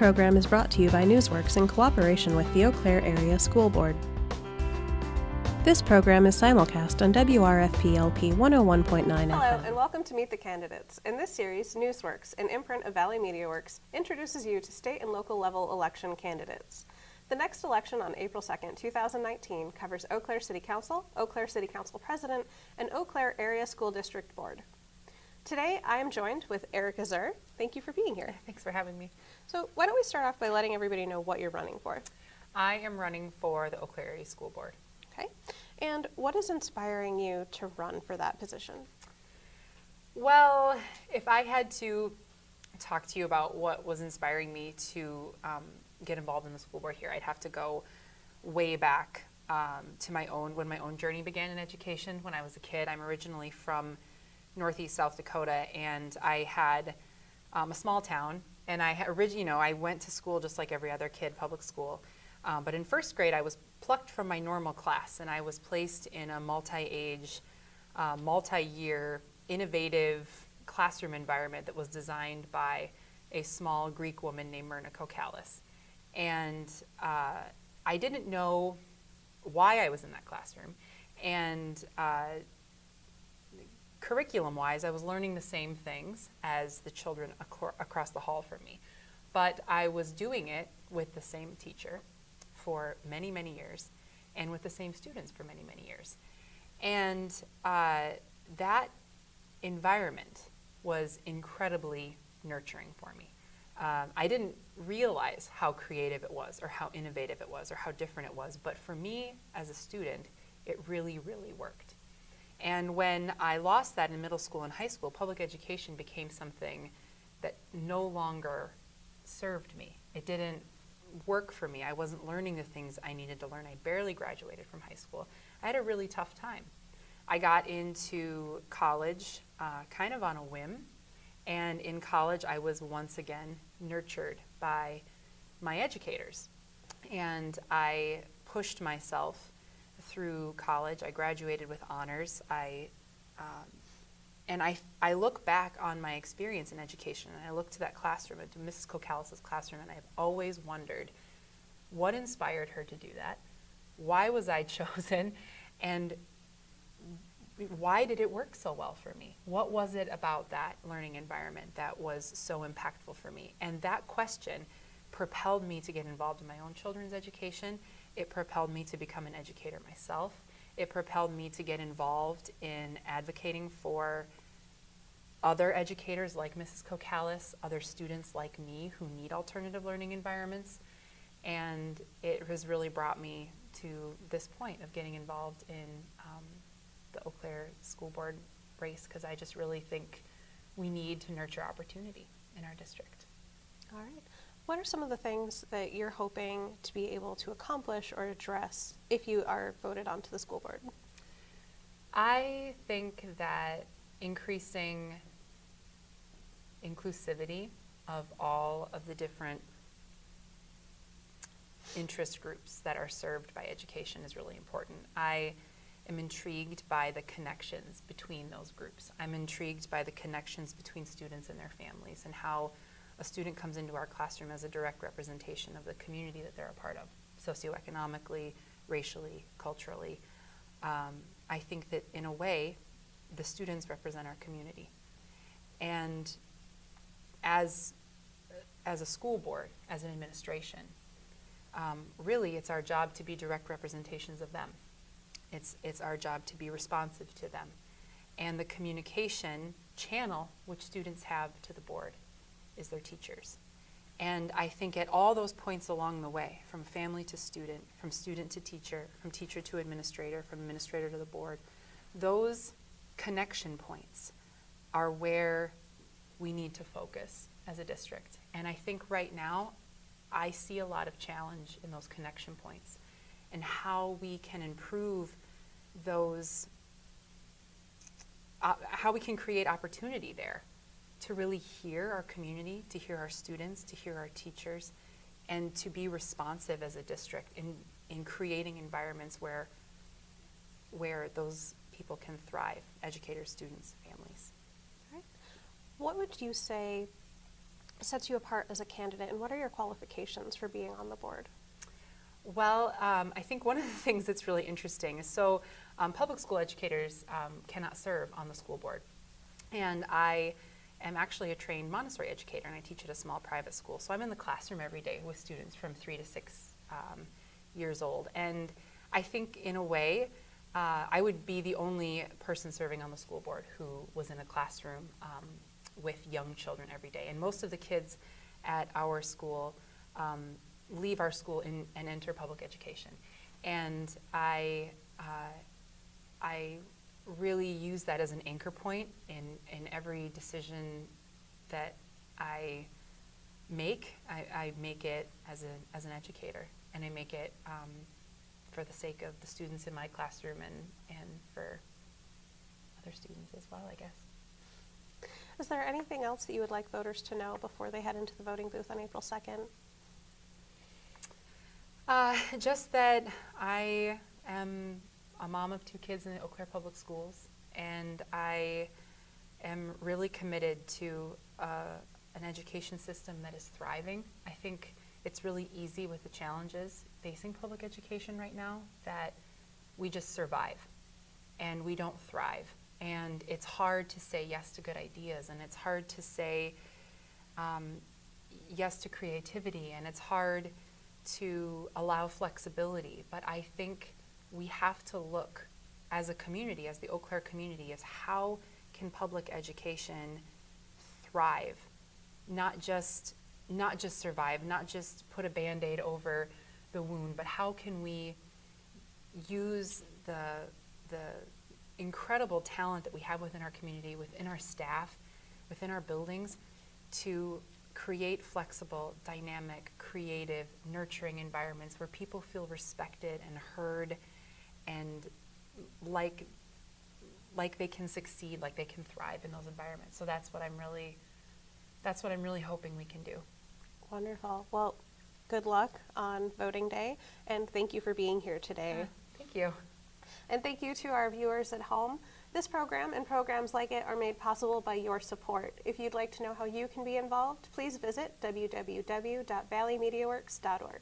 program is brought to you by Newsworks in cooperation with the Eau Claire Area School Board. This program is simulcast on WRFP-LP 101.9 FM. Hello, and welcome to Meet the Candidates. In this series, Newsworks, an imprint of Valley Media Works, introduces you to state and local level election candidates. The next election on April 2nd, 2019 covers Eau Claire City Council, Eau Claire City Council President, and Eau Claire Area School District Board. Today, I am joined with Erica Zerr. Thank you for being here. Thanks for having me. So why don't we start off by letting everybody know what you're running for? I am running for the Eau Claire Area School Board. Okay. And what is inspiring you to run for that position? Well, if I had to talk to you about what was inspiring me to get involved in the school board here, I'd have to go way back to when my own journey began in education when I was a kid. I'm originally from Northeast South Dakota, and I had a small town, and I went to school just like every other kid, public school. But in first grade, I was plucked from my normal class, and I was placed in a multi-age, multi-year, innovative classroom environment that was designed by a small Greek woman named Myrna Kokalis. And I didn't know why I was in that classroom. And curriculum-wise, I was learning the same things as the children across the hall from me. But I was doing it with the same teacher for many, many years, and with the same students for many, many years. And that environment was incredibly nurturing for me. I didn't realize how creative it was, or how innovative it was, or how different it was, but for me as a student, it really, really worked. And when I lost that in middle school and high school, public education became something that no longer served me. It didn't work for me. I wasn't learning the things I needed to learn. I barely graduated from high school. I had a really tough time. I got into college kind of on a whim, and in college I was once again nurtured by my educators. And I pushed myself through college. I graduated with honors. I look back on my experience in education, and I look to that classroom, to Mrs. Kokalis's classroom, and I've always wondered what inspired her to do that, why was I chosen, and why did it work so well for me? What was it about that learning environment that was so impactful for me? And that question propelled me to get involved in my own children's education. It propelled me to become an educator myself. It propelled me to get involved in advocating for other educators like Mrs. Kokalis, other students like me who need alternative learning environments. And it has really brought me to this point of getting involved in the Eau Claire School Board race, because I just really think we need to nurture opportunity in our district. All right. What are some of the things that you're hoping to be able to accomplish or address if you are voted onto the school board? I think that increasing inclusivity of all of the different interest groups that are served by education is really important. I am intrigued by the connections between those groups. I'm intrigued by the connections between students and their families, and how a student comes into our classroom as a direct representation of the community that they're a part of, socioeconomically, racially, culturally. I think that in a way, the students represent our community. And as a school board, as an administration, really it's our job to be direct representations of them. It's our job to be responsive to them. And the communication channel which students have to the board is their teachers. And I think at all those points along the way, from family to student, from student to teacher, from teacher to administrator, from administrator to the board, those connection points are where we need to focus as a district. And I think right now, I see a lot of challenge in those connection points, and how we can improve those, how we can create opportunity there to really hear our community, to hear our students, to hear our teachers, and to be responsive as a district in creating environments where those people can thrive, educators, students, families. All right. What would you say sets you apart as a candidate, and what are your qualifications for being on the board? Well, I think one of the things that's really interesting is public school educators cannot serve on the school board. And I am actually a trained Montessori educator, and I teach at a small private school. So I'm in the classroom every day with students from 3 to 6 years old. And I think in a way, I would be the only person serving on the school board who was in a classroom with young children every day. And most of the kids at our school leave our school and enter public education. And I really use that as an anchor point in every decision that I make. I make it as an educator, and I make it for the sake of the students in my classroom and for other students as well, I guess. Is there anything else that you would like voters to know before they head into the voting booth on April 2nd? Just that I am a mom of 2 kids in the Eau Claire Public Schools, and I am really committed to an education system that is thriving. I think it's really easy with the challenges facing public education right now that we just survive and we don't thrive. And it's hard to say yes to good ideas, and it's hard to say yes to creativity, and it's hard to allow flexibility. But I think we have to look as a community, as the Eau Claire community, as how can public education thrive, not just survive, not just put a Band-Aid over the wound, but how can we use the incredible talent that we have within our community, within our staff, within our buildings, to create flexible, dynamic, creative, nurturing environments where people feel respected and heard and like they can succeed, like they can thrive in those environments. So that's what I'm really hoping we can do. Wonderful. Well, good luck on voting day, and thank you for being here today. Thank you. And thank you to our viewers at home. This program and programs like it are made possible by your support. If you'd like to know how you can be involved, please visit www.valleymediaworks.org.